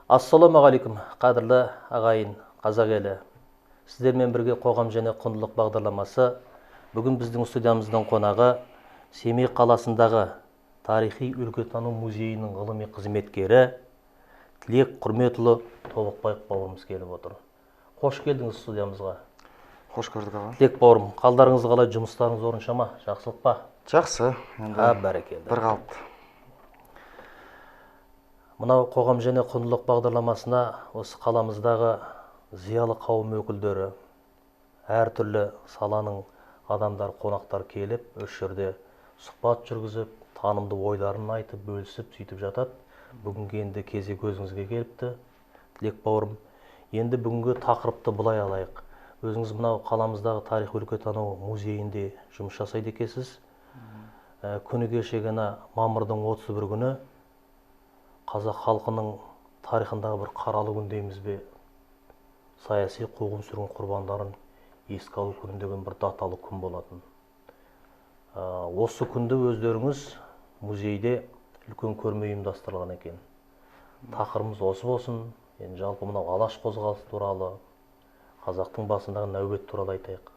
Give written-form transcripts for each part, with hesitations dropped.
Ассалаумағалейкум, қадірлі ағайын, қазақ елі. Сіздермен бірге қоғам және құндылық бағдарламасы. Бүгін біздің студиямыздың қонағы Семей қаласындағы тарихи өлкетану музейінің ғылыми қызметкері Тілек Құрметұлы Толықбаев бауырымыз келіп отыр. Қош келдіңіз студиямызға. Қош көрдік аға. Тілек бауырым, қалдарыңыз қалай, жұмыстарыңыз орынша ма, жақсылық па? Жақсы. Бәрекелді. Bir қалыпты. Мынау қоғам және құндылық бағдарламасына осы қаламыздағы зиялы қауым өкілдері, әртүрлі саланың адамдар, қонақтар келіп, осы жерде сұхбат жүргізіп, танымды ойларын айтып, бөлісіп, сөйтіп жатады. Бүгінгі енді кезек өзіңізге келіпті, Тілек бауырым. Енді бүгінгі тақырыпты былай алайық. Өзіңіз мынау қаламыздағы тарих өлкетану музейінде жұмыс жасайды екенсіз. Күні кешегіні мамырдың 31 күні қазақ халқының тарихындағы бір қаралы күн дейміз бе, саяси қуғын-сүргін құрбандарын еске алу күні деген бір даталы күн болатын. Осы күнді өздеріңіз музейде үлкен көрме ұйымдастырылған екен. Тақырыбымыз осы болсын. Енді жалпы мынау алаш қозғалысы туралы, қазақтың басындағы нәубет туралы айтайық.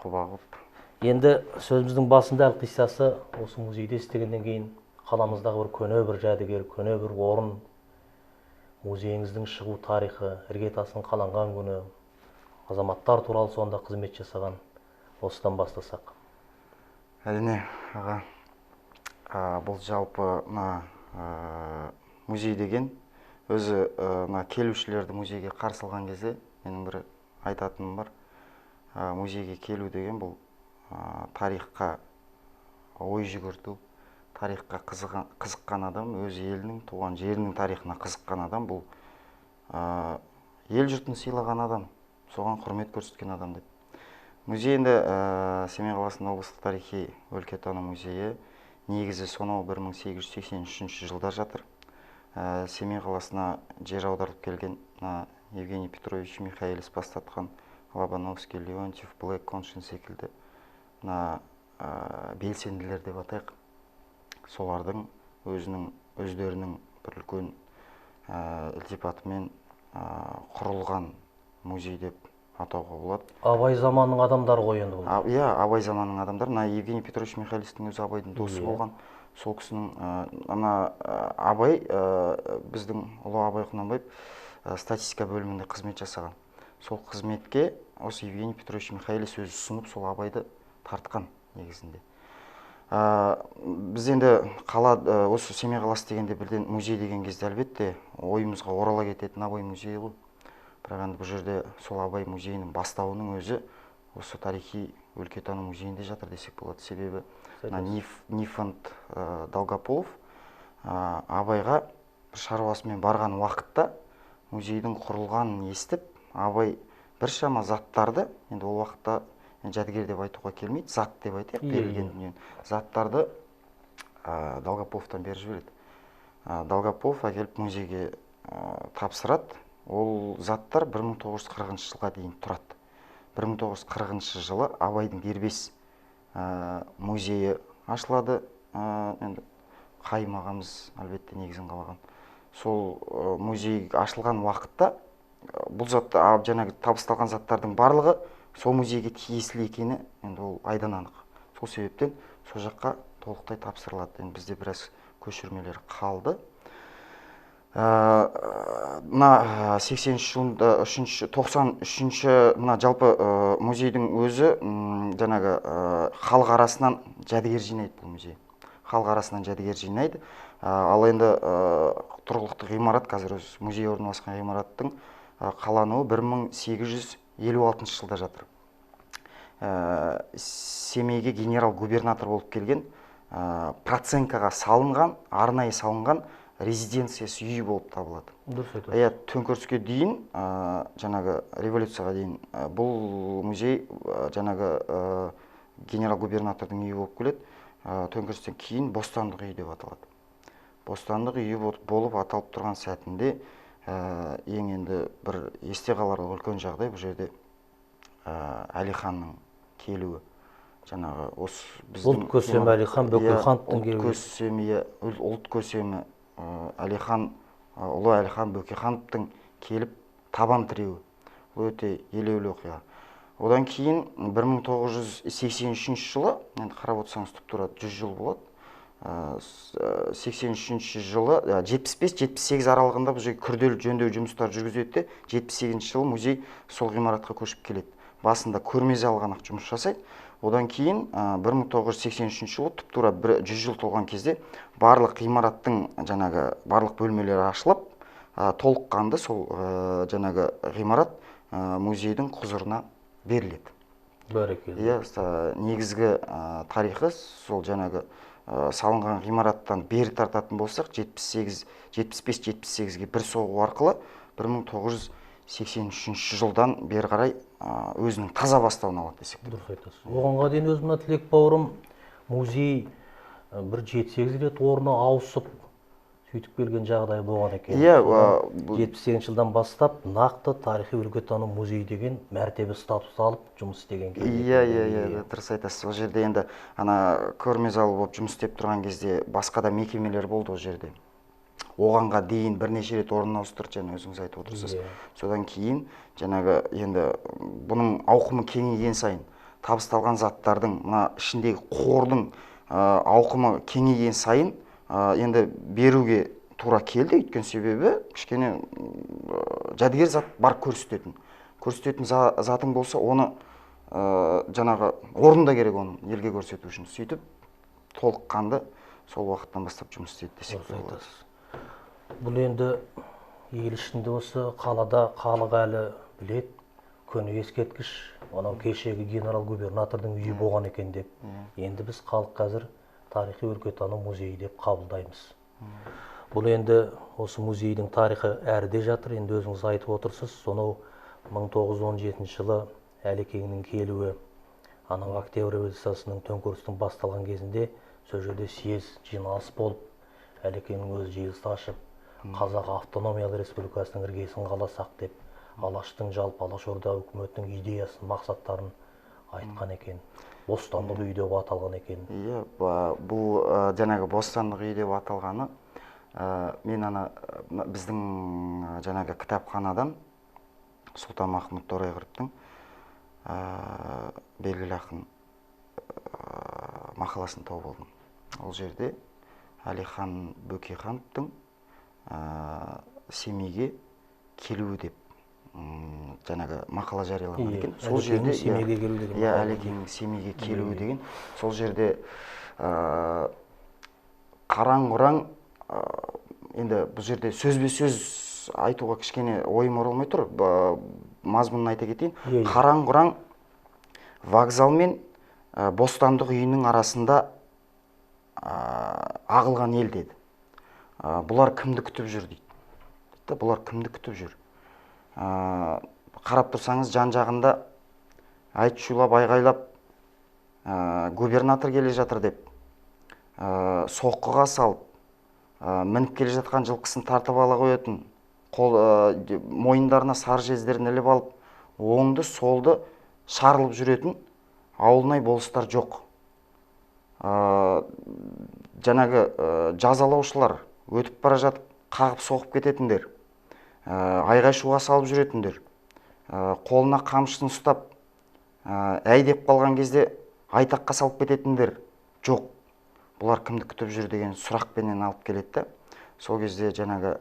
Құбағып. Енді сөзіміздің басында қиссасы осы музейде істегеннен кейін қаламыздағы бір көне бір жәдігер, көне бір орын, музейіңіздің шығу тарихы, іргетасының қаланған күні, азаматтар туралы сонда қызмет жасаған, осыдан бастасақ. Әрине, аға, бұл жалпы музей деген, өзі келушілерді музейге қарсы алған кезде, менің бір айтатыным бар, музейге келу деген бұл тарихқа ой жүгірту, тарихқа қызыққан адам, өз елінің, туған жерінің тарихына қызыққан адам, бұл ел жұртын сыйлаған адам, соған құрмет көрсеткен адам деп. Музей енді Семей қаласының облыстық тарихи өлкетану музейі негізі сонау 1883 жылда жатыр. Семей қаласына жер аударылып келген Евгений Петрович Михайлис бастатқан Лобановский, Леонтьев, Блэк, Коншин секілді белсенділер деп атайық. Солардың өздерінің бір үлкен ілтипатымен құрылған музей деп атауға болады. Абай заманының адамдары ғой енді бұл. Иә, Абай заманының адамдары. Евгений Петрович Михайлистің өзі Абайдың досы болған. Сол кісінің Абай, біздің ұлы Абай Құнанбаев статистика бөлімінде қызмет жасаған. Сол қызметке осы Евгений Петрович Михайлис өзі ұсынып, сол Абайды тартқан негізінде. Біз енді осы Семей қаласы дегенде бірден музей деген кезде әлбетте ойымызға орала кететін Абай музейі ғой. Бірақ енді бұл жерде сол Абай музейінің бастауының өзі осы тарихи өлкетану музейінде жатыр десек болады. Себебі Нифонт Долгополов Абайға шаруасымен барған уақытта музейдің құрылғанын естіп, Абай біршама заттарды, енді ол уақытта жәдігер деп айтуға келмейді, зат деп айтайық, берілген дүниені. Заттарды Долгополовтан беріп жібереді. Долгополов әкеліп музейге тапсырады. Ол заттар 1940 жылға дейін тұрады. 1940 жылы Абайдың дербес музейі ашылады. Қайым ағамыз әлбетте негізін қалаған. Сол музей ашылған уақытта бұл заттар, жаңағы табысталған заттардың барлығы сол музейге тиесілі екені енді ол айдан анық. Сол себептен сол жаққа толықтай тапсырылады. Енді бізде біраз көшірмелер қалды. Мына 93 мына жалпы музейдің өзі жаңағы халық арасынан жәдігер жинайды бұл музей. Халық арасынан жәдігер жинайды. Ал енді тұрғылықты ғимарат, қазір музей орналасқан ғимараттың қалануы 1856 жылда жатыр. Семейге генерал-губернатор болып келген, проценкаға салынған, арнайы салынған резиденциясы үйі болып табылады. Төңкеріске дейін, жаңағы революцияға дейін бұл музей жаңағы генерал-губернатордың үйі болып келеді. Төңкерістен кейін бостандық үйі деп аталады. Бостандық үйі болып аталып тұрған сәтінде ең енді бір есте қаларлық үлкен жағдай бұл жерде Әлиханның келуі. жаңағы осы біздің ұлт көсемі Әлихан Бөкейхановтың ұлт көсемі Әлихан ұлы Әлихан Бөкейхановтың келіп табан тіреуі. Бұл өте елеулі оқиға. Одан кейін 1983 жылы, енді қарап отырсаңыз тұп-тура 100 жыл болады. 83 жылы 75-78 аралығында бұл жерге күрделі жөндеу жұмыстары жүргізеді де 78 жылы музей сол ғимаратқа көшіп келеді. Басында көрме залы ғана жұмыс жасайды. Одан кейін 1983 жылы тұп-тура 100 жыл толған кезде барлық ғимараттың жаңағы барлық бөлмелері ашылып, толыққанды сол жаңағы ғимарат музейдің құзырына беріледі. Бәрекелді. Негізгі тарихы сол жаңағы салынған ғимараттан бері тартатын болсақ, 75-78-ге бір соғу арқылы 1983 жылдан бері қарай өзінің таза бастауын алады десек. Дұрыс айтасыз. Оғанға дейін өзімнің Тілек бауырым музей бір 7-8 рет орны ауысып сөйтіп келген жағдай болған екен. 78 жылдан бастап нақты тарихи өлкетану музей деген мәртебе статус алып жұмыс істеген кезде. Дұрыс айтасыз. Ол жерде енді ана көрме залы болып жұмыс істеп тұрған кезде басқа да мекемелер болды ол жерде. Оғанға дейін бірнеше рет орнын ауыстырды, және өзіңіз айтып отырсыз. Содан кейін жаңағы енді бұның ауқымы кеңейген сайын, табысталған заттардың мына ішіндегі қордың ауқымы кеңейген сайын енді беруге тура келді, өйткені себебі кішкене жәдігер зат бар көрсететін затың болса, оны жаңағы орында керек оны елге көрсету үшін. Сөйтіп толыққанды сол уақыттан бастап жұмыс істеді десек болады. Бұл енді ел ішінде осы қалада халық әлі білет, көне ескерткіш, анау кешегі генерал-губернатордың үйі болған екен деп. Енді біз халық қазір тарихи өлкетану музейі деп қабылдаймыз. Бұл енді осы музейдің тарихы әріде жатыр, енді өзіңіз айтып отырсыз. Сонау 1917 жылы Әлекеңнің келуі, анау Октябрь революциясының төңкерістің басталған кезінде сол жерде съезд жиналыс болып, Әлекеңнің өзі жиылысты ашып, Қазақ автономиялы республикасының іргесін қаласақ деп, Алаштың жалпы Алашорда үкіметінің идеясын, мақсаттарын айтқан екен. Бостандық үйі деп аталған екен. Бұл жаңағы бостандық үйі деп аталғаны, мен біздің жаңағы кітапханадан Сұлтанмахмұт Торайғыровтың белгілі ақын мақаласын тауып алдым. Ол жерде Әлихан Бөкейхановтың Семейге келуі деп жаңағы мақала жарияланған екен. Сол жерде Әлекеңнің Семейге келуі деген, сол жерде қараң-құраң, енді бұл жерде сөзбе-сөз айтуға кішкене ойым оралмай тұр, мазмұнын айта кетейін. Қараң-құраң вокзал мен Бостандық үйінің арасында ағылған ел деді. Бұлар кімді күтіп жүр дейді. Бұлар кімді күтіп жүр? Қарап тұрсаңыз, жан-жағында айт шулап, айғайлап, губернатор келе жатыр деп, соққыға салып, мініп келе жатқан жылқысын тартып ала қоятын, мойындарына сар жездерін іліп алып, оңды солды шарылып жүретін ауылнай болыстар жоқ. Жаңағы жазалаушылар өтіп бара жатып, қағып соғып кететіндер, айғай-шуға салып жүретіндер, қолына қамшысын ұстап, әй деп қалған кезде айтаққа салып кететіндер жоқ. Бұлар кімді күтіп жүр деген сұрақпенен алып келеді. Сол кезде жаңағы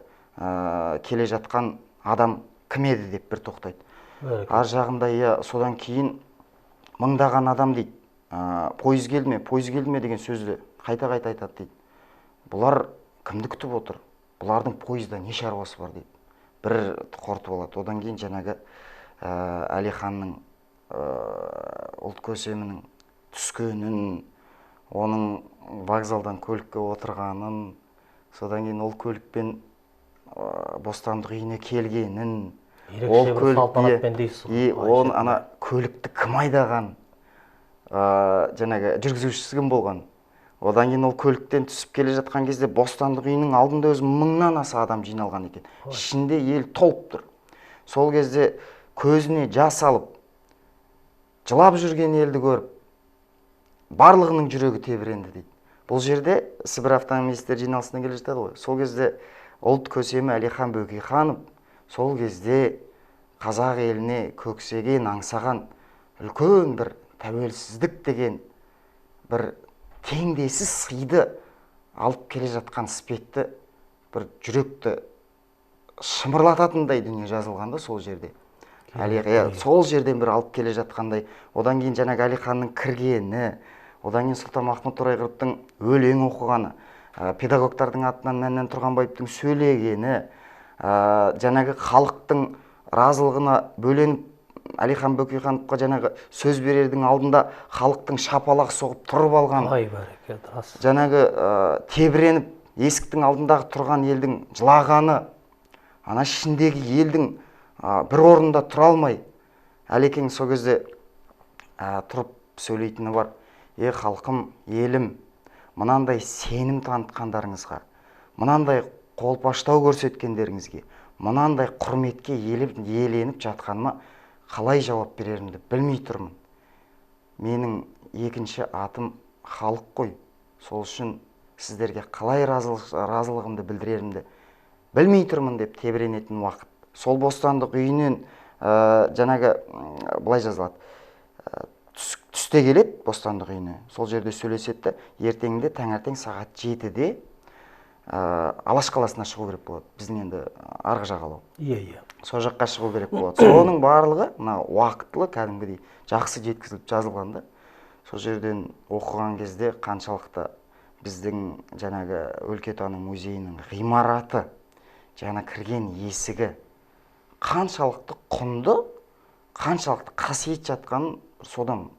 келе жатқан адам кім еді деп бір тоқтайды. Ар жағында содан кейін мыңдаған адам дейді, пойыз келді ме деген сөзді қайта-қайта айтады дейді. Бұлар кімді күтіп отыр? Бұлардың пойызда не шаруасы бар дейді. Бір қорытып алады. Одан кейін жаңағы Әлиханның ұлт көсемінің түскенін, оның вокзалдан көлікке отырғанын, содан кейін ол көлікпен Бостандық үйіне келгенін, ол көлікті кім айдаған, жаңағы жүргізушісі кім болған. Одан кейін ол көліктен түсіп келе жатқан кезде Бостандық үйінің алдында өзі 1000-нан аса адам жиналған екен. Ішінде ел толып тұр. Сол кезде көзіне жас алып, жылап жүрген елді көріп, барлығының жүрегі тебіренді дейді. Бұл жерде Сібір автономистер жиналысына келе жатады ғой. Сол кезде ұлт көсемі Әлихан Бөкейханов сол кезде қазақ еліне көксеген, аңсаған үлкен бір тәуелсіздік деген бір теңдессіз сыйды алып келе жатқан іспетті бір жүректі шымырлататындай дүние жазылғанда сол жерде. Сол жерден бір алып келе жатқандай. Одан кейін жаңағы Әлиханның кіргені, одан кейін Сұлтанмахмұт Торайғыровтың өлең оқығаны, педагогтардың атынан Мәннен Тұрғанбаевтың сөйлегені, жаңағы халықтың разылығына бөленіп Әлихан Бөкейхановқа жаңағы сөз берердің алдында халықтың шапалақ соғып тұрып алған, жаңағы тебіреніп есіктің алдындағы тұрған елдің жылағаны, ана ішіндегі елдің бір орында тұра алмай, Әлекең сол кезде тұрып сөйлейтіні бар. Халқым, елім, мынандай сенім танытқандарыңызға, мынандай қолпаштау көрсеткендеріңізге, мынандай құрметке еленіп жатқаныма қалай жауап берерімді білмей тұрмын. Менің екінші атым халық қой. Сол үшін сіздерге қалай разылығымды білдірерімді білмей тұрмын деп тебіренетін уақыт. Сол бостандық үйінен жаңағы былай жазылады. Түсте келеді бостандық үйіне. Сол жерде сөйлеседі. Ертеңінде таңертең сағат 7-де Алаш қаласына шығу керек болады. Біздің енді арғы жағалау. Сол жаққа шығу керек болады. Соның барлығы мына уақытлы кәдімгідей жақсы жеткізіліп жазылғанда, сол жерден оқыған кезде қаншалықты біздің жаңағы өлкетану музейінің ғимараты, жаңа кірген есігі қаншалықты құнды, қаншалықты қасиет жатқанын содан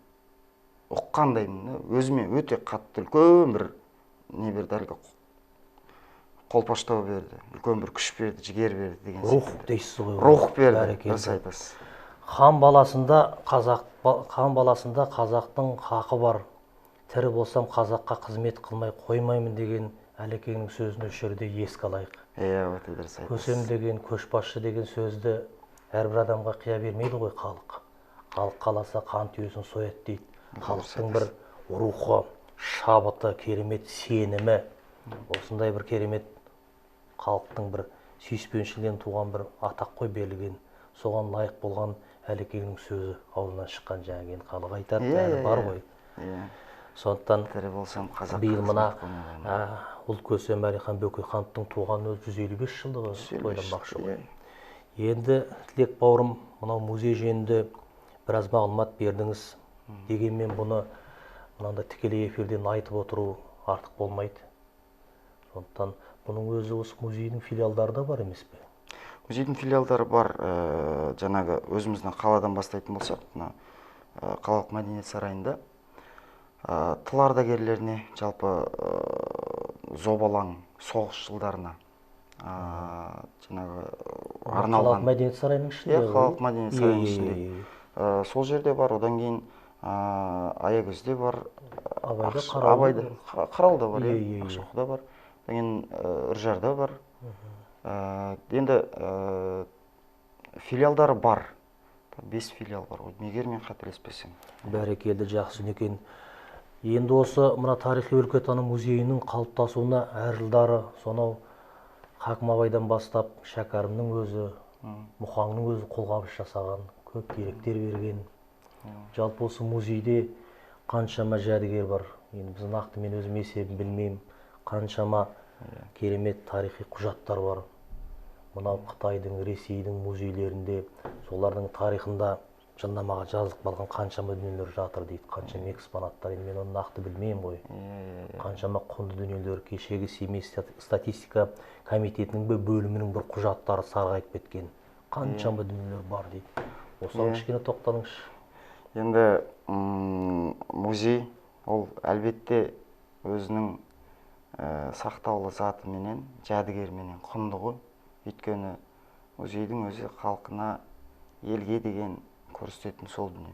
ұққандаймын. Өзіме өте қатты үлкен бір не берді, әлгі қолпаштау берді, үлкен бір күш берді, жігер берді деген сияқты. Рух дейсіз ғой. Рух берді, дұрыс айтасыз. Хан баласында қазақтың хақы бар. Тірі болсам қазаққа қызмет қылмай қоймаймын деген Әлекеңнің сөзін осы жерде еске алайық. Өте дұрыс айтасыз. Көсем деген, көшбасшы деген сөзді әрбір адамға қия бермейді ғой халық. Халық қаласа қан түйесін сояды дейді. Халықтың бір рухы, шабыты, керемет сенімі, осындай бір керемет халықтың бір сүйіспеншілігінен туған бір атақ қой берілген. Соған лайық болған Әлекеңнің сөзі аузынан шыққан, жаңағы халық айтады, бәрі бар ғой. Сондықтан биыл мына ұлт көсемі Әлихан Бөкейхановтың туғанына 155 жылдығы тойланбақшы ғой. Енді Тілек бауырым, мынау музей жөнінде біраз мағлұмат бердіңіз. Дегенмен бұны мынандай тікелей эфирден айтып отыру артық болмайды. Сондықтан бұның өзі осы музейдің филиалдары да бар емес пе? Музейдің филиалдары бар. Жаңағы өзіміздің қаладан бастайтын болсақ, қалалық мәдениет сарайында тыл ардагерлеріне, жалпы зобалаң соғыс жылдарына жаңағы арналған. Қалалық мәдениет сарайының ішінде? Қалалық мәдениет сарайының ішінде. Сол жерде бар. Одан кейін Аягөзде бар, Абайда, Қараулда бар, Ақшоқыда бар, одан кейін Үржарда бар. Енді филиалдары бар. 5 филиал бар. Егер мен қателеспесем. Бәрекелді, жақсы екен. Енді осы мына тарихи өлкетану музейінің қалыптасуына әр жылдары сонау Хакім Абайдан бастап Шәкәрімнің өзі, Мұхаңның өзі қолғабыс жасаған, көп деректер берген. Жалпы осы музейде қаншама жәдігер бар. Енді біз нақты мен өзім есебін білмеймін. Қаншама керемет тарихи құжаттар бар. Мынау Қытайдың, Ресейдің музейлерінде, солардың тарихында жаднамаға жазылып қалған қаншама дүниелер жатыр дейді. Қаншама экспонаттар, енді мен оны нақты білмеймін ғой. Қаншама құнды дүниелер, кешегі Семей статистика комитетінің бөлімінің бір құжаттары сарғайып кеткен. Қаншама дүниелер бар дейді. Осыған кішкене тоқталыңызшы. Енді музей ол әлбетте өзінің сақтаулы затыменен, жәдігерменен құнды ғой. Өйткені музейдің өзі халқына, елге деген көрсететін сол дүние.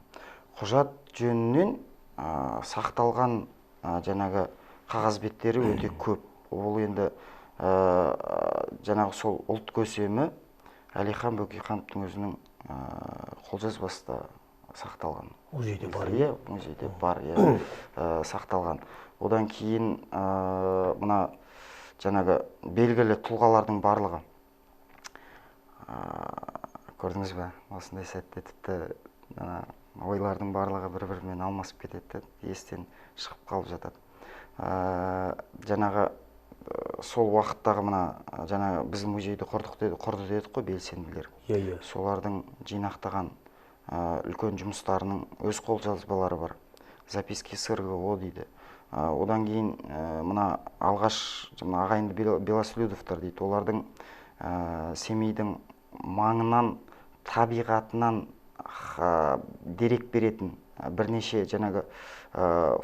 Құжат жөнінен сақталған жаңағы қағаз беттері өте көп. Ол енді жаңағы сол ұлт көсемі Әлихан Бөкейхановтың өзінің қолжазбасы да сақталған. Музейде бар. Иә, музейде бар, иә, сақталған. Одан кейін мына жаңағы белгілі тұлғалардың барлығы, көрдіңіз бе, осындай сәтте тіпті ойлардың барлығы бір-бірімен алмасып кетеді, естен шығып қалып жатады. Жаңағы сол уақыттағы мына жаңағы біздің музейді құрды дедік қой белсенділер. Солардың жинақтаған үлкен жұмыстарының өз қолжазбалары бар. Записки СРГО дейді. Одан кейін мына алғаш ағайынды Белослюдовтар дейді. Олардың Семейдің маңынан, табиғатынан дерек беретін бірнеше жаңағы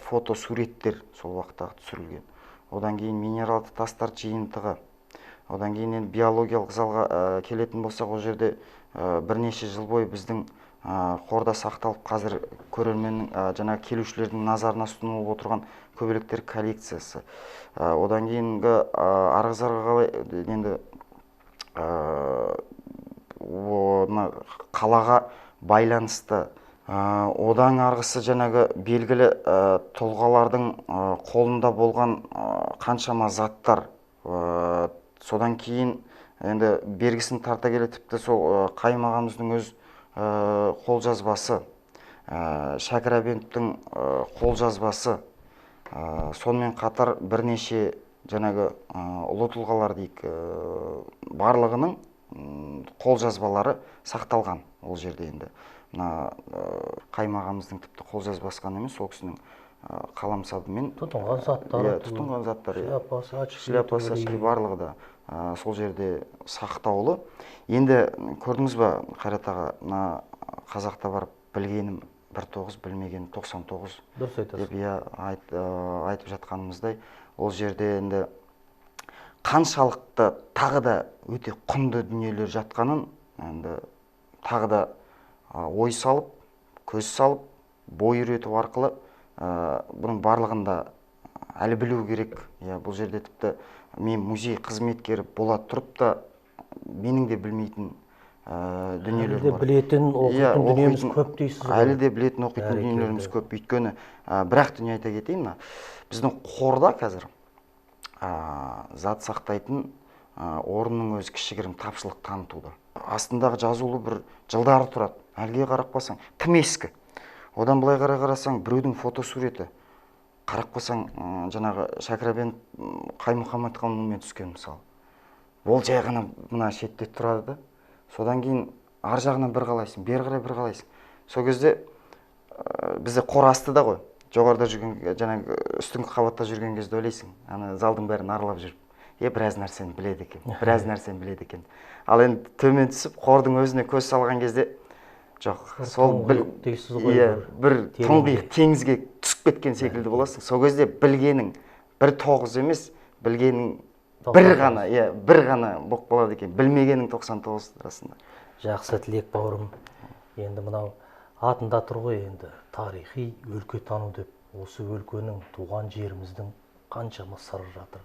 фотосуреттер сол уақытта түсірілген. Одан кейін минералды тастар жиынтығы. Одан кейін биологиялық залға келетін болсақ, ол жерде бірнеше жыл бойы біздің қорда сақталып, қазір көрерменнің жаңа келушілердің назарына ұсынылып отырған көбелектер коллекциясы. Одан кейінгі арғы-зарғы қалай енді қалаға байланысты, одан арғысы жаңағы белгілі тұлғалардың қолында болған қаншама заттар. Содан кейін енді бергісін тарта келе тіпті сол Қайым ағамыздың өз қолжазбасы, Шәкір Әбеновтің қолжазбасы, сонымен қатар бірнеше жаңағы ұлы тұлғалар дейік, барлығының қолжазбалары сақталған ол жерде. Енді Қайым ағамыздың тіпті қолжазбасы ғана емес, ол кісінің қаламсабымен тұтынған заттар, шляпасы, очки барлығы да сол жерде сақтаулы. Енді көрдіңіз ба, Қайрат аға, қазақта бар білгенім 19, білмегенім 99 деп айтып жатқанымыздай, ол жерде енді қаншалықты тағы да өте құнды дүниелер жатқанын енді тағы да ой салып, көз салып, бой үйрету арқылы бұның барлығында әлі білу керек. Бұл жерде тіпті мен музей қызметкері бола тұрып та менің де білмейтін дүниелер бар. Әлі де білетін, оқитын дүниеміз көп дейсіз ғой. Әлі де білетін, оқитын дүниелеріміз көп. Өйткені бір-ақ дүние айта кетейін, біздің қорда қазір зат сақтайтын орынның өзі кішігірім тапшылық танытуда. Астындағы жазулы бір жылдары тұрады. Әлге қарап қалсаң, тым ескі. Одан былай қарасаң, біреудің фотосуреті. Қарап қалсаң, жаңағы Шәкір Әбенов Қаймұхаммедханмен түскен мысалы. Ол жай ғана мына шетте тұрады да. Содан кейін ар жағынан бір қалайсың, бері қарай бір қалайсың. Сол кезде бізде қор астыда ғой. Жоғарыда жүрген, жаңағы үстіңгі қабатта жүрген кезде ойлайсың, залдың бәрін аралап жүріп, біраз нәрсені біледі екен. Ал енді төмен түсіп, қордың өзіне көз салған кезде, жоқ, сол бір тұңғиық теңізге түсіп кеткен секілді боласың. Сол кезде білгенің 1-9 емес, білгенің бір ғана болып қалады екен. Білмегенің 99 расында. Жақсы тілек бауырым. Енді мынау атында тұр ғой, енді тарихи өлкетану деп. Осы өлкенің, туған жеріміздің қаншама сыры жатыр,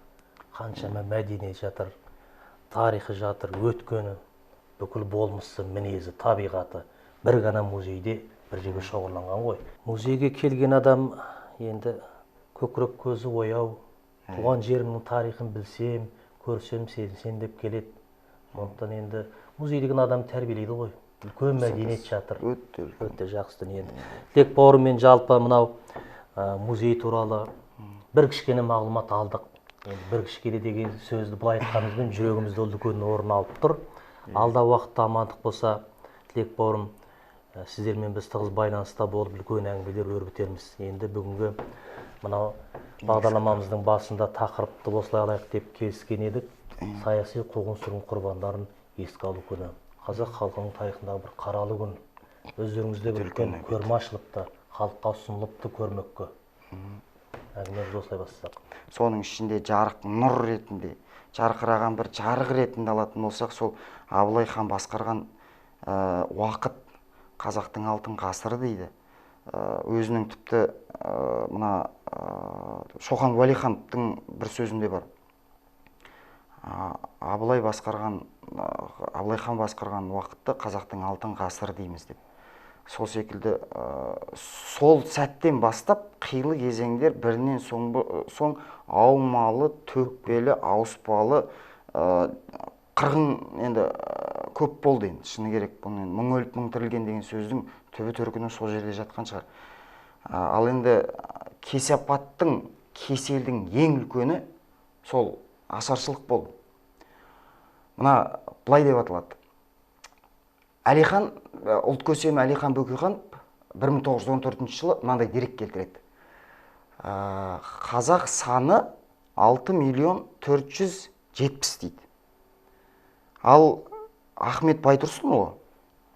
қаншама мәдениет жатыр, тарихы жатыр, өткені, бүкіл болмысы, мінезі, табиғаты бір ғана музейде бір жерге шоғырланған ғой. Музейге келген адам енді көкірек көзі ояу, туған жерімнің тарихын білсем, көрсем, сезсем деп келеді. Сондықтан енді музей деген адам тәрбиелейді ғой. Үлкен мәдениет жатыр. Өте жақсы дүние. Тілек бауырым, жалпы мынау музей туралы бір кішкене мағлұмат алдық. Бір кішкене деген сөзді былай айтқанымызбен жүрегімізде үлкен орын алып тұр. Алда уақытта амандық болса, тілек бауырым, сіздермен біз тығыз байланыста болып үлкен әңгімелер өрбітерміз. Енді бүгінгі мынау бағдарламамыздың басында тақырыпты осылай алайық деп келіскен едік. Саяси қуғын-сүргін құрбандарын еске алу күні. Қазақ халқының тарихындағы бір қаралы күн. Өздеріңізде үлкен көрме ашылыпты, халыққа ұсынылыпты көрмекке. Әңгімемізді осылай бастасақ. Соның ішінде жарық нұр ретінде, жарқыраған бір жарық ретінде алатын болсақ, сол Абылай хан басқарған уақыт қазақтың алтын ғасыры дейді. Өзінің тіпті мына Шоқан Уәлихановтың бір сөзінде бар. Абылай хан басқарған уақытты қазақтың алтын ғасыры дейміз деп. сол секілді сол сәттен бастап қилы кезеңдер бірінен соң аумалы, төкпелі, ауыспалы қырғын енді көп болды енді. Шыны керек, бұның мың өліп мың тірілген деген сөздің түбі төркіні сол жерде жатқан шығар. Ал енді кесапаттың, кеселдің ең үлкені сол ашаршылық болды. Мына былай деп аталады. Әлихан, ұлт көсемі Әлихан Бөкейханов 1914 жылы мынандай дерек келтіреді. Қазақ саны 6.470.000 дейді. Ал Ахмет Байтұрсынұлы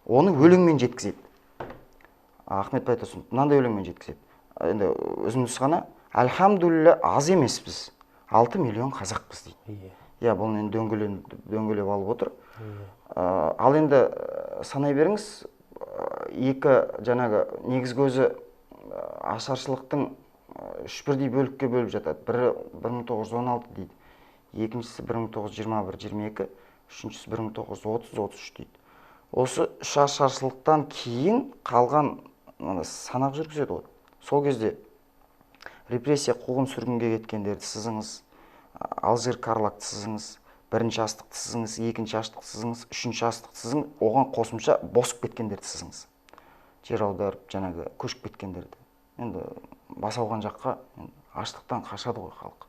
оны өлеңмен жеткізеді. Ахмет Байтұрсынов мынандай өлеңмен жеткізеді. Енді өзіміз ғана «Әлхамдулилля, аз емеспіз, 6 миллион қазақпыз» дейді. Иә, бұл енді дөңгелеп алып отыр. Ал енді санай беріңіз, екі жаңағы негізгі өзі ашаршылықтың үш бірдей бөлікке бөліп жатады. Бірі 1916 дейді, екіншісі 1921-22, үшіншісі 1930-33 дейді. Осы үш ашаршылықтан кейін қалған санақ жүргізеді ғой. Сол кезде репрессия, қуғын сүргінге кеткендерді сызыңыз, Алжир Карлакты сызыңыз, бірінші астықты сызыңыз, екінші астықты сызыңыз, үшінші астықты сызыңыз, оған қосымша босып кеткендерді сызыңыз. Жер аударып, жаңағы көшіп кеткендерді. Енді бас ауған жаққа аштықтан қашады ғой халық.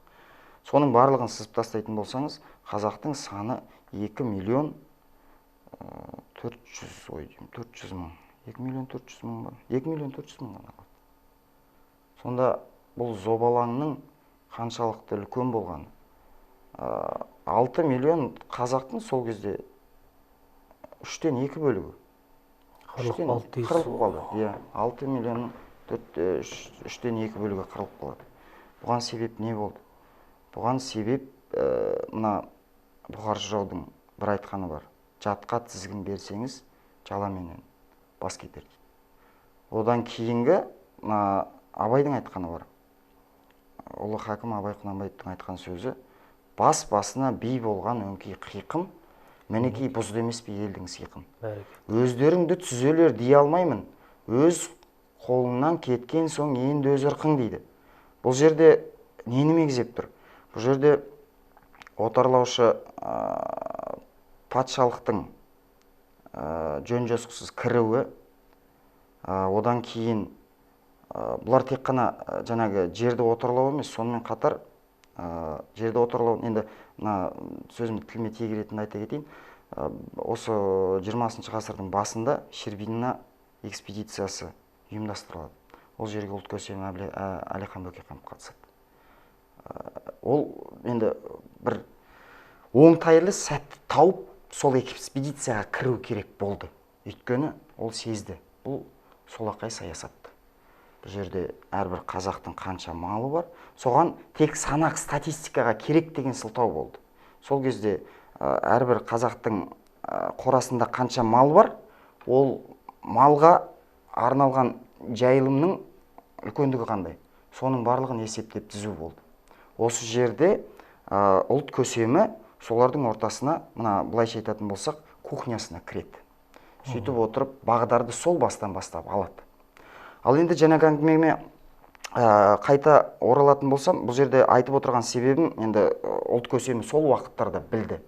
Соның барлығын сызып тастайтын болсаңыз, қазақтың саны 2.400.000 ба? 2.400.000 ғана. Сонда бұл зобалаңның қаншалықты үлкен болғаны. 6 миллион қазақтың сол кезде 3-тен 2 бөлігі. Қырылып қалды. 6 миллионның 3-тен 2 бөлігі қырылып қалады. Бұған себеп не болды? Бұған себеп мына Бұқар жыраудың бір айтқаны бар. Жатқа тізгін берсеңіз, жаламенен бас кетер дейді. Одан кейінгі Абайдың айтқаны бар. Ұлы хакім Абай Құнанбаевтың айтқан сөзі: бас-басына би болған өңкей қиқым, мінекей бұзды емес пе елдің сиқым. Өздеріңді түзелер дей алмаймын, өз қолыңнан кеткен соң енді өз ырқың дейді. Бұл жерде нені мегзеп тұр? Бұл жерде отарлаушы патшалықтың жөн-жосықсыз кіруі, одан кейін бұлар тек қана жаңағы жерді отарлау емес, сонымен қатар жерді отарлау, енді сөзімді тіліме тиек ретінде айта кетейін. Осы 20 ғасырдың басында Щербина экспедициясы ұйымдастырылады. Ол жерге ұлт көсемі Әлихан Бөкейханов қатысады. Ол енді бір оңтайлы сәтті тауып, сол экспедицияға кіру керек болды. Өйткені ол сезді. Бұл солақай саясатты. Бұл жерде әрбір қазақтың қанша малы бар, соған тек санақ, статистикаға керек деген сылтау болды. Сол кезде әрбір қазақтың қорасында қанша мал бар, ол малға арналған жайылымның үлкендігі қандай. Соның барлығын есептеп түзу болды. Осы жерде ұлт көсемі солардың ортасына, мына былайша айтатын болсақ, кухнясына кіреді. Сөйтіп отырып, бағдарды сол бастан бастап алады. Ал енді жаңағы әңгімеме қайта оралатын болсам, бұл жерде айтып отырған себебім, енді ұлт көсемі сол уақыттарда білді.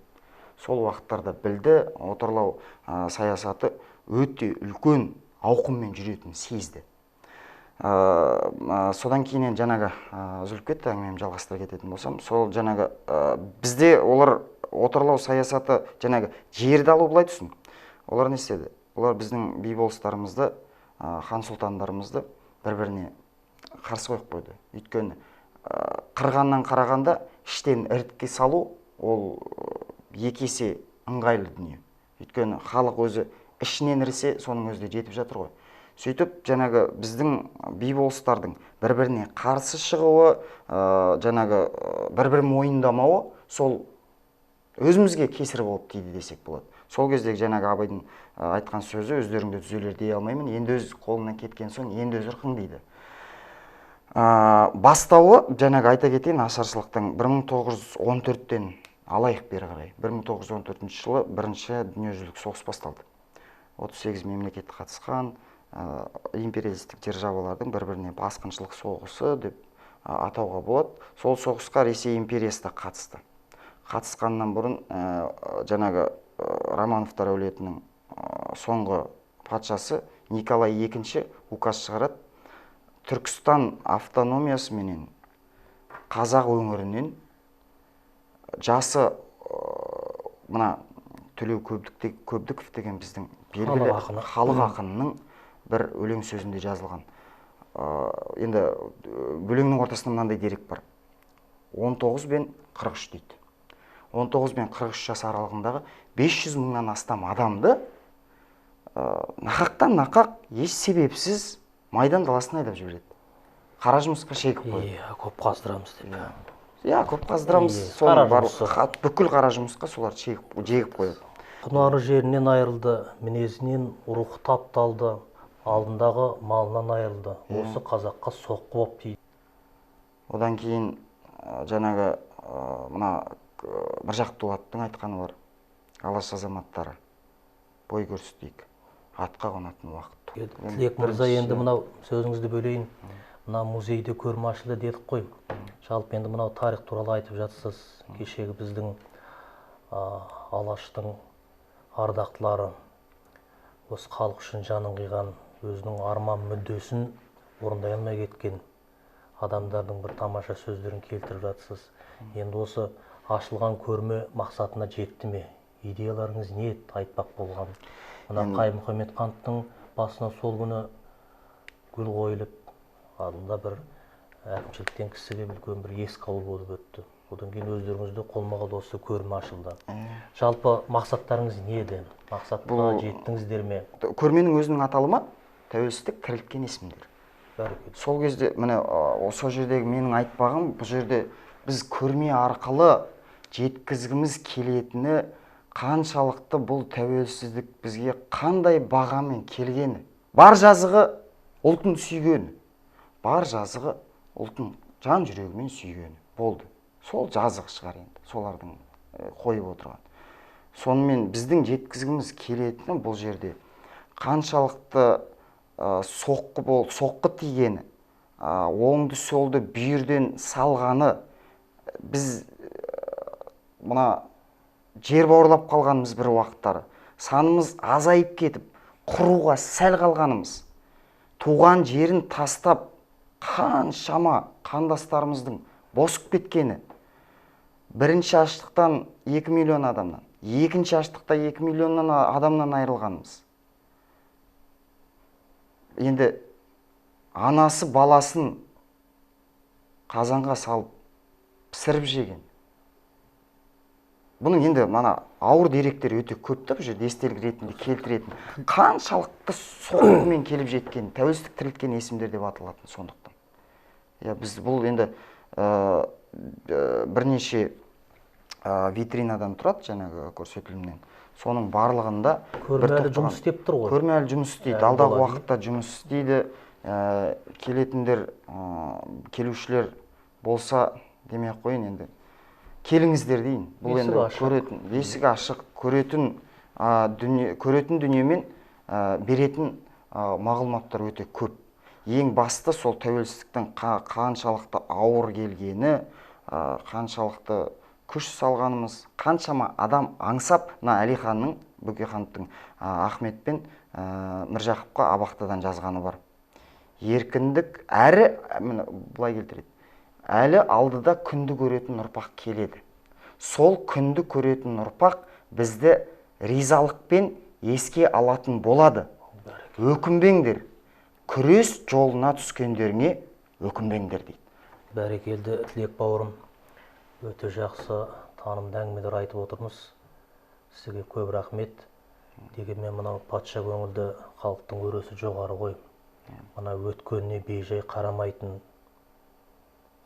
Сол уақыттарда білді, отарлау саясаты өте үлкен ауқыммен жүретінін сезді. Содан кейін жаңағы үзіліп кетті, әңгімемді жалғастыра кететін болсам, сол жаңағы бізде олар отарлау саясаты жаңағы жерді алу былай түсін. Олар не істеді? Олар біздің би-болыстарымызды, хан сұлтандарымызды бір-біріне қарсы қойып қойды. Өйткені қырғаннан қарағанда іштен іріткі салу ол екі есе ыңғайлы дүние. Өйткені халық өзі ішінен ірісе, соның өзі де жетіп жатыр ғой. Сөйтіп, жаңағы біздің би-болыстардың бір-біріне қарсы шығуы, жаңағы бір-бірін мойындамауы, сол өзімізге кесір болып тиді десек болады. Сол кездегі жаңағы Абайдың айтқан сөзі: өздеріңді түзелер дей алмаймын, енді өз қолынан кеткен соң енді өз ырқың дейді. Бастауы, жаңағы айта кетейін, ашаршылықтың 1914-тен алайық бері қарай. 1914 жылы бірінші дүниежүзілік соғыс басталды. 38 мемлекет қатысқан, империалистік державалардың бір-біріне басқыншылық соғысы деп атауға болады. Сол соғысқа Ресей империясы да қатысты. Қатысқаннан бұрын жаңағы Романовтар әулетінің соңғы патшасы Николай II указ шығарады. Түркістан автономиясы менен қазақ өңірінен жасы мына Төлеу Көбдіков деген біздің белгілі халық ақынының бір өлең сөзінде жазылған. Енді өлеңнің ортасында мынандай дерек бар. 19 бен 43 дейді. 19 бен 43 жас аралығындағы 500 мыңнан астам адамды нақақтан нақақ еш себепсіз майдан даласына айдап жібереді. Қара жұмысқа шегіп қойды. Көп қаздырамыз деп. Көп қаздырамыз. Соның барлық бүкіл қара жұмысқа солар жегіп қойды. Құнары жерінен айырылды, мінезінен рухы тапталды, алдындағы малынан айырылды. Осы қазаққа соққы боп дейді. Одан кейін жаңағы мына Міржақып Дулаттың айтқаны бар. Алаш азаматтары бой көрсетейік, атқа қонатын уақыт. Тілек мырза, енді мынау сөзіңізді бөлейін. Мына музейде көрме ашылды дедік қой. Жалпы енді мынау тарих туралы айтып жатсыз. Кешегі біздің Алаштың ардақтылары, осы халық үшін жанын қиған, өзінің арман мүддесін орындай алмай кеткен адамдардың бір тамаша сөздерін келтіріп жатсыз. Енді осы ашылған көрме мақсатына жетті ме? Идеяларыңыз не еді айтпақ болған? Мына Қайым-Мұхамед Қанттың басына сол күні гүл қойылып, алдында бір әкімшіліктен кісіге үлкен бір ескі ауыл болып өтті. Одан кейін өздеріңізді қолма-қол осы көрме ашылды. Жалпы мақсаттарыңыз не еді? Мақсатқа жеттіңіздер ме? Көрменің өзінің аталымы тәуелсіздік тірілткен есімдер. Сол кезде міне осы жердегі менің айтпағым, бұл жерде біз көрме арқылы жеткізгіміз келетіні қаншалықты бұл тәуелсіздік бізге қандай бағамен келгені. Бар жазығы ұлтын сүйгені, бар жазығы ұлтын жан жүрегімен сүйгені болды. Сол жазық шығар енді, солардың қойып отырған. Сонымен біздің жеткізгіміз келетіні бұл жерде қаншалықты соққы тигені, оңды солды бүйірден салғаны, біз мына жер бауырлап қалғанымыз бір уақыттары, санымыз азайып кетіп, құруға сәл қалғанымыз, туған жерін тастап, қаншама қандастарымыздың босып кеткені, бірінші аштықтан 2 миллион адамнан, екінші аштықта 2 миллионнан адамнан айырылғанымыз. Енді анасы баласын қазанға салып пісіріп жеген. Бұның енді мана ауыр деректер өте көп та, бұл жерде естелік ретінде келтіретін. Қаншалықты соққымен келіп жеткен, тәуелсіздік тірілткен есімдер деп аталатын сондықтан. Біз бұл енді бірнеше витринадан тұрады жаңағы көрсетілімнен. Соның барлығында көрме әлі жұмыс істеп тұр ғой. Көрме әлі жұмыс істейді, алдағы уақытта жұмыс істейді. Келетіндер, келушілер болса демей-ақ қойын енді. Келіңіздер дейін. Бұл енді көретін, есігі ашық, көретін дүниемен беретін мағлұматтар өте көп. Ең басты сол тәуелсіздіктің қаншалықты ауыр келгені, қаншалықты күш салғанымыз, қаншама адам аңсап, Әлиханның, Бөкейхановтың Ахмет пен Міржақыпқа абақтыдан жазғаны бар. Еркіндік әрі, бұлай келтіреді, әлі алдыда күнді көретін ұрпақ келеді. Сол күнді көретін ұрпақ бізді ризалықпен еске алатын болады. Өкінбеңдер, күрес жолына түскендеріңе өкінбеңдер дейді. Бәрекелді Тілек бауырым, өте жақсы танымды әңгімелер айтып отырмыз. Сізге көп рахмет. Дегенмен мынау патша көңілді халықтың өресі жоғары ғой. Мына өткеніне бейжай қарамайтын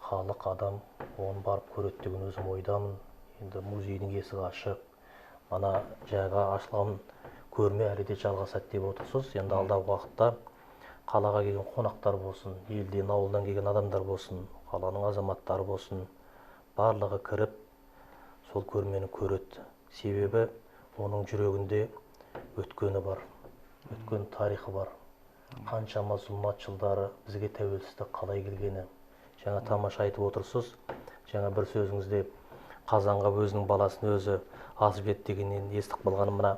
халық адам, оны барып көреді деген өзім ойдамын. Енді музейдің есігі ашық. Мана жаңа ашылған көрме әлі де жалғасады деп отырсыз. Енді алдағы уақытта қалаға келген қонақтар болсын, елден, ауылдан келген адамдар болсын, қаланың азаматтары болсын, барлығы кіріп сол көрмені көреді. Себебі оның жүрегінде өткені бар, өткен тарихы бар. қаншама зұлмат жылдары бізге тәуелсіздік қалай келгені. Жаңа тамаша айтып отырсыз. Жаңа бір сөзіңізде қазанға өзінің баласын өзі асып жеді дегеннен естіп қалғаным мына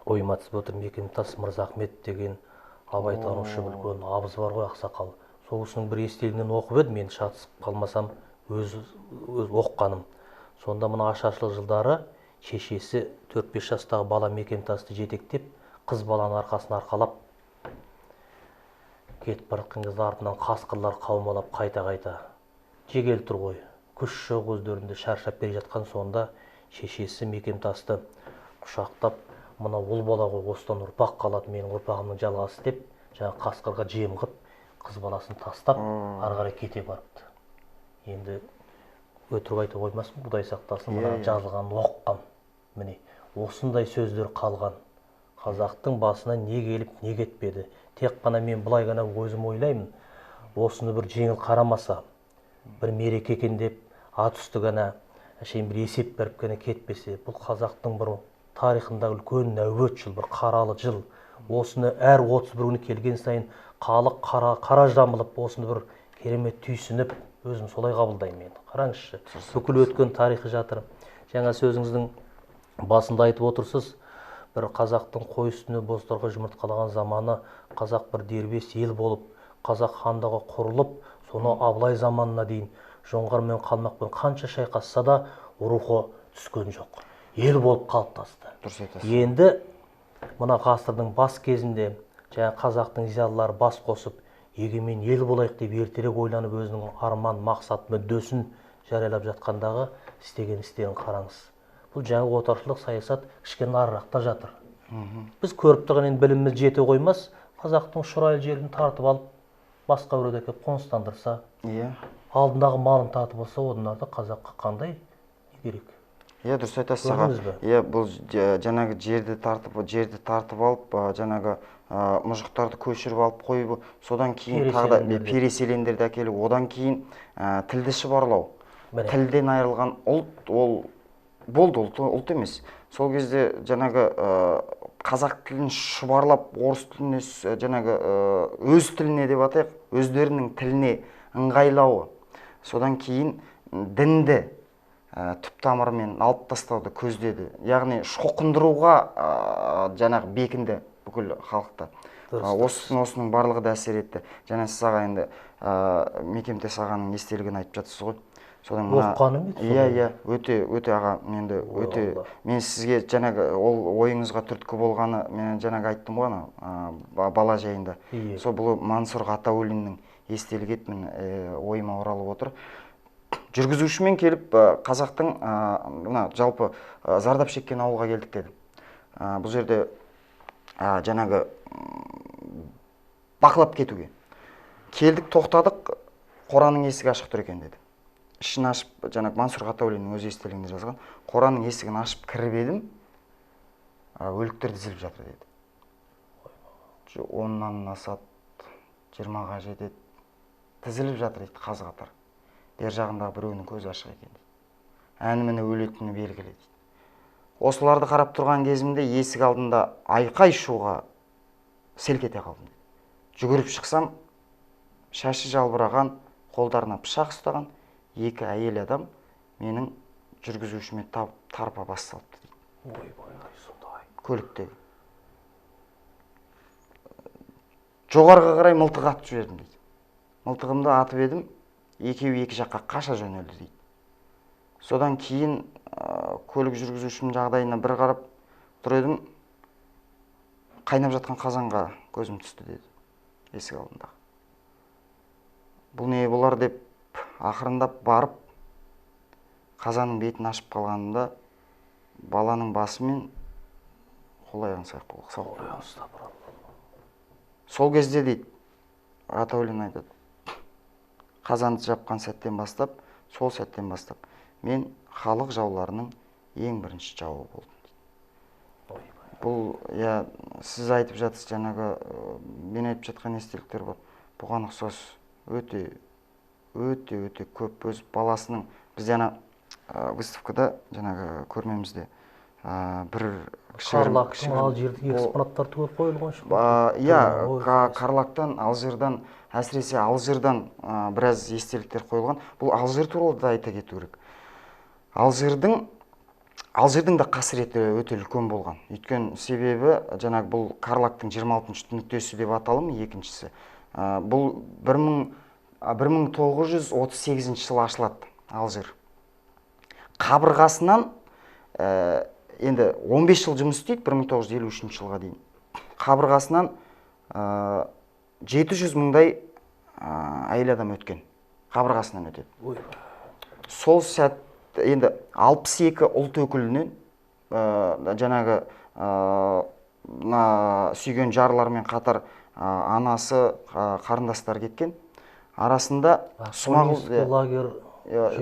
ойыма түсіп отыр. Мекемтас Мырзахмет деген абайтанушы үлкен абыз бар ғой, ақсақал. Сол кісінің бір естелігінен оқып едім, мен шатысып қалмасам өз оққаным. Сонда мына ашаршылық жылдары шешесі 4-5 жастағы бала Мекемтасты жетектеп, қыз баланың арқасын арқалап кетіп бара жатқан кезде артынан қасқырлар қаумалап қайта-қайта жегелі тұр ғой. Күш жоқ өздерінде, шаршап келе жатқан сонда шешесі Мекемтасты құшақтап, мына ұл бала ғой, осыдан ұрпақ қалады, менің ұрпағымның жалғасы деп, жаңа қасқырға жем қып, қыз баласын тастап, ары қарай кете барыпты. Енді өтірік айта қоймасын, Құдай сақтасын, мына жазылғанын оққам. Міне, осындай сөздер қалған. Қазақтың басына не келіп, не кетпеді. Тек қана мен бұлай ғана өзім ойлаймын. Осыны бір жеңіл қарамаса, бір мереке екен деп, ат үсті ғана әшейін бір есеп беріп қана кетпесе, бұл қазақтың бір тарихындағы үлкен нәубет жыл, бір қаралы жыл. Осыны әр 31 күні келген сайын халық қара жамылып, осыны бір керемет түйсініп, өзім солай қабылдаймын енді. Қараңызшы, бүкіл өткен тарихы жатыр. Жаңа сөзіңіздің басында айтып отырсыз, бір қазақтың қой үстіне бозторғай жұмыртқалаған заманы, қазақ бір дербес ел болып, қазақ хандығы құрылып, соны Абылай заманына дейін жоңғармен қалмақпен қанша шайқасса да рухы түскен жоқ. Ел болып қалыптасты. Дұрыс айтасыз. Енді мына ғасырдың бас кезінде жаңа қазақтың зиялылары бас қосып, егемен ел болайық деп ертерек ойланып өзінің арман, мақсат, мүддесін жариялап жатқандағы істеген істерін қараңыз. Бұл жаңа отаршылық саясат кішкене арырақта жатыр. Біз көріп тұрған енді біліміміз жете қоймас, қазақтың шұрайлы жерін тартып алып, басқа біреуді әкеліп қоныстандырса, алдындағы малын татып алса, одан артық қазаққа қандай не керек? Дұрыс айтасыз аға. Бұл жаңағы жерді тартып алып, жаңағы мұжықтарды көшіріп алып қойып, содан кейін тағы да переселендерді әкеліп, одан кейін тілді шұбарлау. Тілден айырылған ұлт, ол болды, ұлт емес. Сол кезде жаңағы қазақ тілін шұбарлап, орыс тіліне, жаңағы өз тіліне деп атайық, өздерінің тіліне ыңғайлауы. Содан кейін дінді түп тамырымен алып тастауды көздеді. Яғни шоқындыруға жаңағы бекінді бүкіл халықты. Осының барлығы да әсер етті. Жаңа сіз аға енді Мекемтас ағаның естелігін айтып жатсыз ғой. Оққаным еді? Өте аға, мен сізге жаңағы ол ойыңызға түрткі болғаны, мен жаңағы айттым ғой, бала жайында. Сол бұл Мансұр Ғатауллиннің естелігі еді, ойыма оралып отыр. Жүргізушімен келіп, қазақтың жалпы зардап шеккен ауылға келдік деді. Бұл жерде жаңағы бақылап кетуге. Келдік, тоқтадық, қораның есігі ашық тұр екен деді. Ішін ашып, жаңағы Мансұр Ғатауллиннің өз естелігінде жазған, қораның есігін ашып кіріп едім, өліктер тізіліп жатыр деді. 10-нан асады, 20-ға жетеді, тізіліп жатыр дейді, қаз-қатар. Бер жағындағы біреуінің көзі ашық екен дейді. Әні-міне өлетіні белгілі дейді. Осыларды қарап тұрған кезімде есік алдында айқай шуға селк ете қалдым дейді. Жүгіріп шықсам, шашы жалбыраған, қолдарына пышақ ұстаған екі әйел адам менің жүргізушіме тарпа бас салыпты дейді. Көліктегі. Жоғарға қарай мылтық атып жібердім дейді. Мылтығымды атып едім, екеуі екі жаққа қаша жөнелді дейді. Содан кейін көлік жүргізушінің жағдайына бір қарап тұр едім, қайнап жатқан қазанға көзім түсті деді, есік алдындағы. Бұл не болар деп ақырындап барып, қазанның бетін ашып қалғанымда баланың басы мен қол-аяғын сауып. Сол кезде дейді, Ғатауллин айтады, қазанды жапқан сәттен бастап, сол сәттен бастап, мен халық жауларының ең бірінші жауы болдым. Бұл, сіз айтып жатсыз, жаңағы мен айтып жатқан естеліктер бар. Бұған ұқсас өте көп өз баласының, біз жаңа выставкада, жаңағы көрмемізде бір Карлактың Алжирдегі экспонаттар түгел қойылған шығар. иә, Карлактан, Алжирдан, әсіресе Алжирдан біраз естеліктер қойылған. Бұл Алжир туралы да айта кету керек. Алжирдің да қасіреті өте үлкен болған. Өйткені себебі жаңағы бұл Карлактың 26-шы нүктесі деп аталымы, екіншісі. Бұл 1938 жылы ашылады Алжир. Қабырғасынан енді 15 жыл жұмыс істейді 1953 жылға дейін. Қабырғасынан 700 мыңдай әйел адам өткен. Қабырғасынан өтеді. Сол сәт енді 62 ұлт өкілінен жаңағы сүйген жарлармен қатар анасы, қарындастар кеткен. Арасында Смағұл лагерь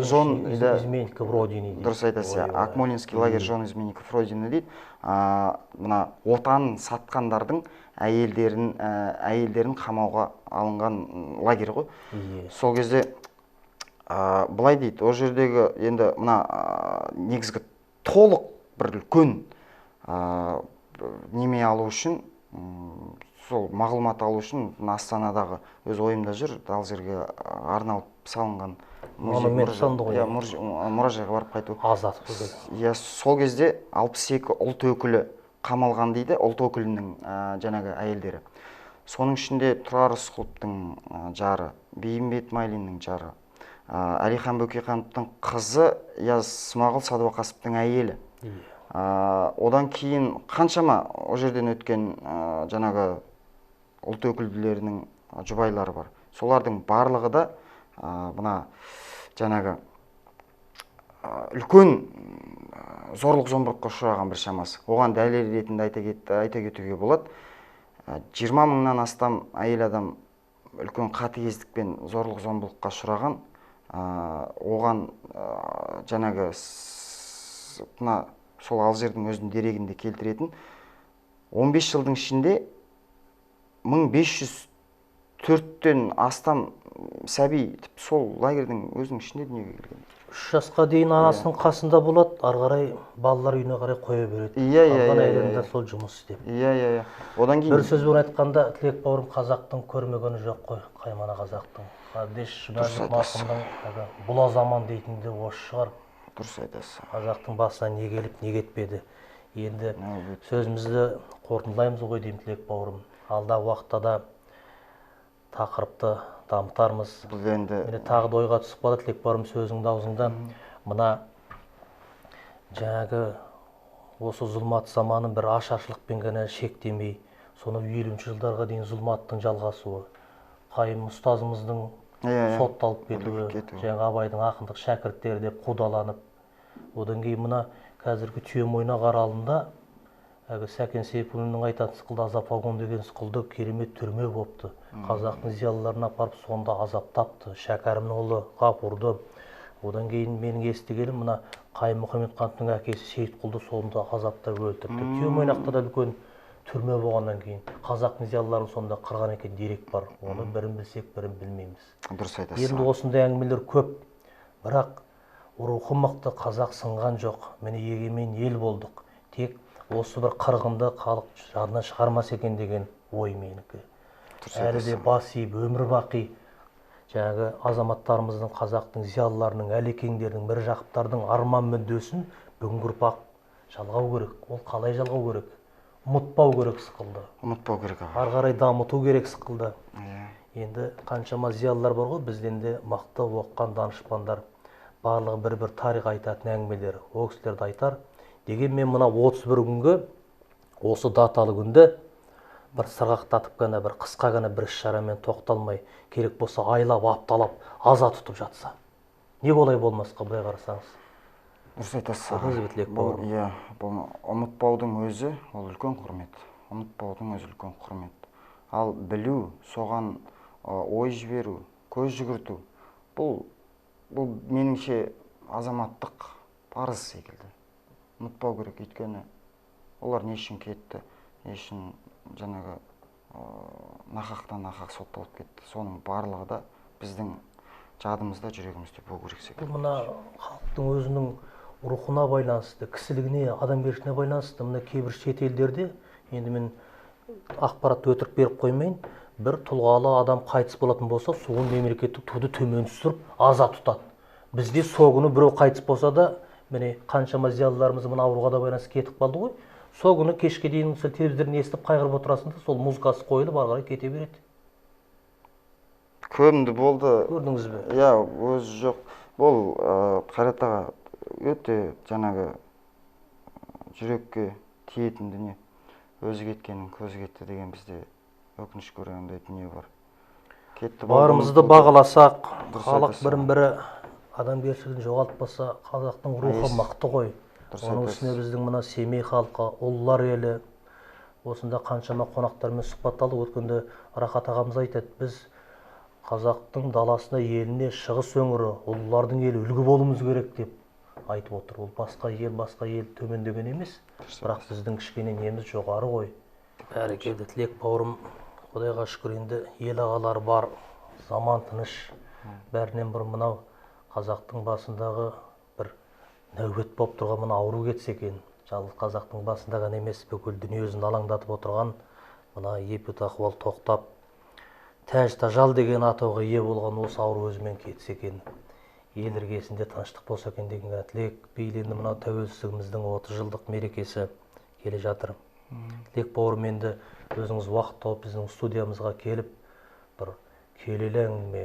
жон изменников родины дейді. Дұрыс айтасыз. Акмолинский лагерь жон изменников родины дейді. Мына отанын сатқандардың әйелдерін қамауға алынған лагерь ғой. Сол кезде былай дейді, о жердегі енді мына негізгі толық бір үлкен неме алу үшін, сол мағлұмат алу үшін Астанадағы өз ойымда жүр, Алжирге арналып салынған мұражайға барып қайту. Азат. Сол кезде 62 ұлт өкілі қамалған дейді, ұлт өкілінің жаңағы әйелдері. Соның ішінде Тұрар Рысқұловтың жары, Бейімбет Майлиннің жары, Әлихан Бөкейхановтың қызы Смағұл Садуақасовтың әйелі. Одан кейін қаншама о жерден өткен жаңағы ұлт өкілдерінің жұбайлары бар. Солардың барлығы да мына жаңағы үлкен зорлық зомбылыққа ұшыраған бір шамасы. Оған дәлел ретінде айта кетуге болады. 20 мыңнан астам әйел адам үлкен қатыгездікпен зорлық зомбылыққа ұшыраған. Оған жаңағы сол Алжирдің өзінің дерегінде келтіретін 15 жылдың ішінде 1504-тен астам сәби сол лагердің өзінің ішінде дүниеге келген. 3 жасқа дейін анасының қасында болады, ары қарай балалар үйіне қарай қоя береді. Қалған әйелдер сол жұмыс істеп. Одан кейін бір сөзбен айтқанда, Тілек бауырым қазақтың көрмегені жоқ қой, қаймана қазақтың. Әбдеш Шүбәлік марқұмның бұла заман дейтін де осы шығар. Дұрыс айтасыз. Қазақтың басына не келіп, не кетпеді. Енді сөзімізді қорытындылаймыз ғой деймін, Тілек бауырым. Алдағы уақытта да тақырыпты дамытармыз. Мені тағы да ойға түсіп қалды, Тілек бауырым, сөзіңді аузыңда. Мына жаңағы осы зұлмат заманын бір ашаршылықпен ғана шектемей, соны 50-ші жылдарға дейін зұлматтың жалғасуы, қайым ұстазымыздың сотталып кетуі, жаңа Абайдың ақындық шәкірттері деп қудаланып, одан кейін мына қазіргі Түйемойнақ аралында Сәкен Сейфуллиннің айтатын сықылды азап вагон деген сықылды керемет түрме болыпты. Қазақтың зиялыларына апарып сонда азаптапты. Шәкәрімнің ұлы Ғафурды. Одан кейін менің естігенім мына Қайым Мұхамедхановтың әкесі Сейітқұлды сонда азаптап өлтірді. Түйемойнақта да үлкен түрме болғаннан кейін қазақтың зиялыларын сонда қырған екен дерек бар. Оны бірін білсек, бірін білмейміз. Дұрыс айтасыз. Енді осындай әңгімелер көп. Бірақ рухы мықты қазақ сынған жоқ. Міне егемен ел болдық. Тек осы бір қырғынды халық жадынан шығармас екен деген ой менікі. Әлі де бас иіп өмір бақи жаңағы азаматтарымыздың, қазақтың зиялыларының, әлекеңдердің, бір жақыптардың арман мүддесін бүгінгі ұрпақ жалғау керек. Ол қалай жалғау керек? Ұмытпау керек сықылды. Ұмытпау керек. Ары қарай дамыту керек сықылды. Енді қаншама зиялылар бар ғой, бізден де мықты оқыған данышпандар, барлығы бір тарих айтатын әңгімелер, ол кісілерді айтар. Дегенмен мына 31 күнгі осы даталы күнді бір сырғақтатып қана, бір қысқа ғана бір іс-шарамен тоқталмай, керек болса айлап, апталап, аза тұтып жатса. Не болай болмасқа, былай қарасаңыз? Дұрыс айтасыз. Ұмытпаудың өзі ол үлкен құрмет. Ұмытпаудың өзі үлкен құрмет. Ал білу, соған ой жіберу, көз жүгірту, бұл меніңше азаматтық парыз секілді. Ұмытпау керек, өйткені олар не үшін кетті, не үшін жаңағы нақақтан нақақ сотталып кетті. Соның барлығы да біздің жадымызда, жүрегімізде болу керек секілді. Мына халықтың өзінің рухына байланысты, кісілігіне, адамгершілігіне байланысты мына кейбір шет елдерде, енді мен ақпаратты өтірік беріп қоймайын, бір тұлғалы адам қайтыс болатын болса, сол мемлекеттік туды төмен түсіріп аза тұтады. Бізде сол күні біреу қайтыс болса да, міне қаншама зиялыларымыз мына ауруға да байланысты кетіп қалды ғой. Сол күні кешке дейін телевизордан естіп қайғырып отырасың да, сол музыкасы қойылып ары қарай кете береді. Көрінді болды. Көрдіңіз бе? Иә, өзі жоқ. Бұл Қайрат аға өте жаңағы жүрекке тиетін дүние. Өзі кеткеннің көзі кетті деген бізде өкініш көргендей дүние бар. Барымызды бағаласақ, халық бірін-бірі адамгершілігін жоғалтпаса, қазақтың рухы мықты ғой. Оның үстіне біздің мына Семей халқы, ұлылар елі, осында қаншама қонақтармен сұхбат алдық. Өткенде Рахат ағамыз айтады, біз қазақтың даласына, еліне, шығыс өңірі, ұлылардың елі үлгі болуымыз керек деп айтып отыр. Ол басқа ел төмендеген емес, бірақ біздің кішкене неміз жоғары ғой. Бәрекелді, Тілек бауырым, Құдайға шүкір, енді ел ағалары бар, заман тыныш. Бәрінен бұрын мынау қазақтың басындағы бір нәубет болып тұрған мына ауру кетсе екен. Жалғыз қазақтың басында ғана емес, бүкіл дүниесін алаңдатып отырған мына епет ахуал тоқтап, тәж тажал деген атауға ие болған осы ауру өзімен кетсе екен. Ел іргесінде тыныштық болса екен деген тілек. Бейленді мына тәуелсіздігіміздің 30 жылдық мерекесі келе жатыр. Тілек бауырым, енді өзіңіз уақыт тауып біздің студиямызға келіп, бір келелі әңгіме,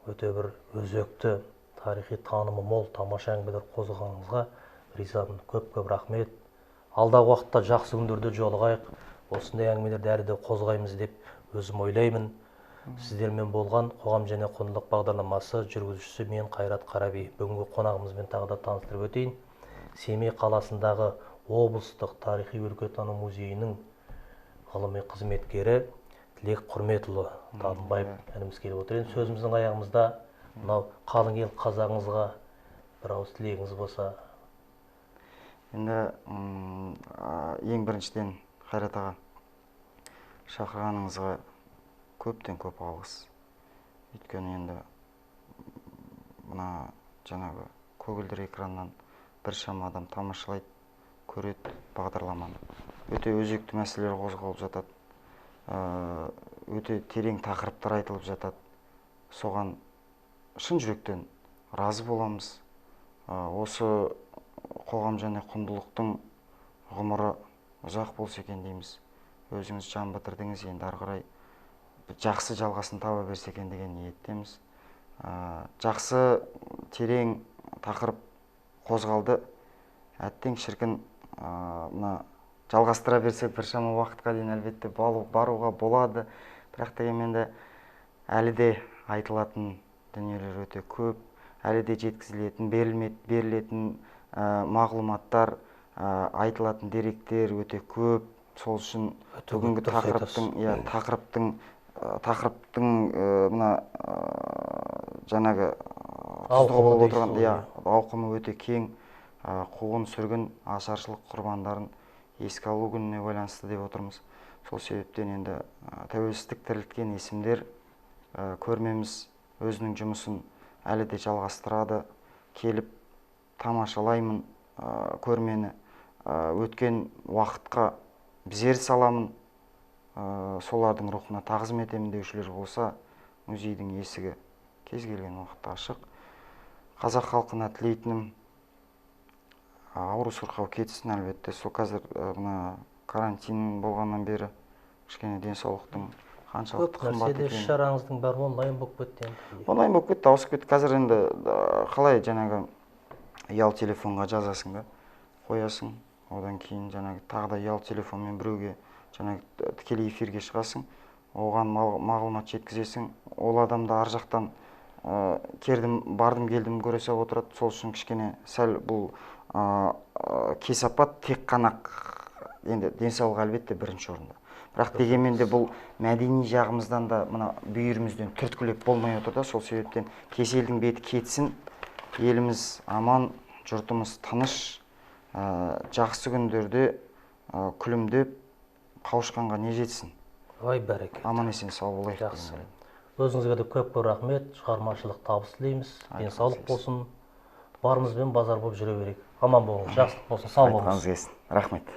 өте бір өзекті, тарихи танымы мол, тамаша әңгімелер қозғағаныңызға ризамын. Көп-көп рахмет. Алдағы уақытта жақсы күндерде жолығайық. Осындай әңгімелерді әлі де қозғаймыз деп өзім ойлаймын. Сіздермен болған қоғам және құндылық бағдарламасы жүргізушісі мен Қайрат Қараби. Бүгінгі қонағымызбен тағы да таныстырып өтейін. Семей қаласындағы облыстық тарихи өлкетану музейінің ғылыми қызметкері Тілек Құрметұлы Талынбаев ініміз келіп отыр. Енді сөзіміздің аяғымызда мынау қалың ел қазағыңызға бір ауыз тілегіңіз болса. Енді ең біріншіден Қайрат аға, шақырғаныңызға көптен көп алғыс. Өйткені енді мына жаңағы көгілдір экраннан біршама адам тамашалайды, көреді бағдарламаны. Өте өзекті мәселелер қозғалып жатады. Өте терең тақырыптар айтылып жатады. Соған шын жүректен разы боламыз. Осы қоғам және құндылықтың ғұмыры ұзақ болса екен дейміз. Өзіңіз жан бітірдіңіз, енді ары қарай жақсы жалғасын таба берсе екен деген ниеттеміз. Жақсы терең тақырып қозғалды. Әттең шіркін мына жалғастыра берсек біршама уақытқа дейін әлбетте баруға болады. Бірақ дегенмен де әлі де айтылатын дүниелер өте көп. Әлі де жеткізілетін, берілетін мағлұматтар, айтылатын деректер өте көп. Сол үшін бүгінгі тақырыптың мына жаңағы тұздығы болып отырған ауқымы өте кең. Қуғын сүргін, ашаршылық құрбандарын еске алу күніне байланысты деп отырмыз. Сол себептен енді тәуелсіздік тірілткен есімдер көрмеміз өзінің жұмысын әлі де жалғастырады. Келіп тамашалаймын көрмені. Өткен уақытқа зер саламын. Солардың рухына тағзым етемін деушілер болса, музейдің есігі кез келген уақытта ашық. Қазақ халқына тілейтінім ауру сырқау кетсін әлбетте. Сол қазір мына карантин болғаннан бері кішкене денсаулықтың қаншалықты қымбат екенін. Нәрседе шараңыздың бәрі онлайн болып кетті. Онлайн болып кетті, ауысып кетті. Қазір енді қалай жаңағы ұялы телефонға жазасың да, қоясың. Одан кейін жаңағы тағы да ұялы телефонмен біреуге жаңағы тікелей эфирге шығасың. Оған мағлұмат жеткізесің. Ол адамды ар жақтан бардым келдім көре салып отырады. Сол үшін кішкене сәл бұл кесапат тек қана енді денсаулық әлбетте бірінші орында. Бірақ дегенмен де бұл мәдени жағымыздан да мына бүйірімізден түрткілеп болмай отыр да. Сол себептен кеселдің беті кетсін, еліміз аман, жұртымыз тыныш, жақсы күндерде күлімдеп қауышқанға не жетсін. Ой, бәрекелді. Аман есен сау болайық. Жақсы. Өзіңізге де көп рахмет, шығармашылық табыс тілейміз, денсаулық болсын. барымызбен базар болып жүре берейік. Аман болыңыз, жақсылық болсын, сау болыңыз. Айтқаныңыз келсін. Рахмет.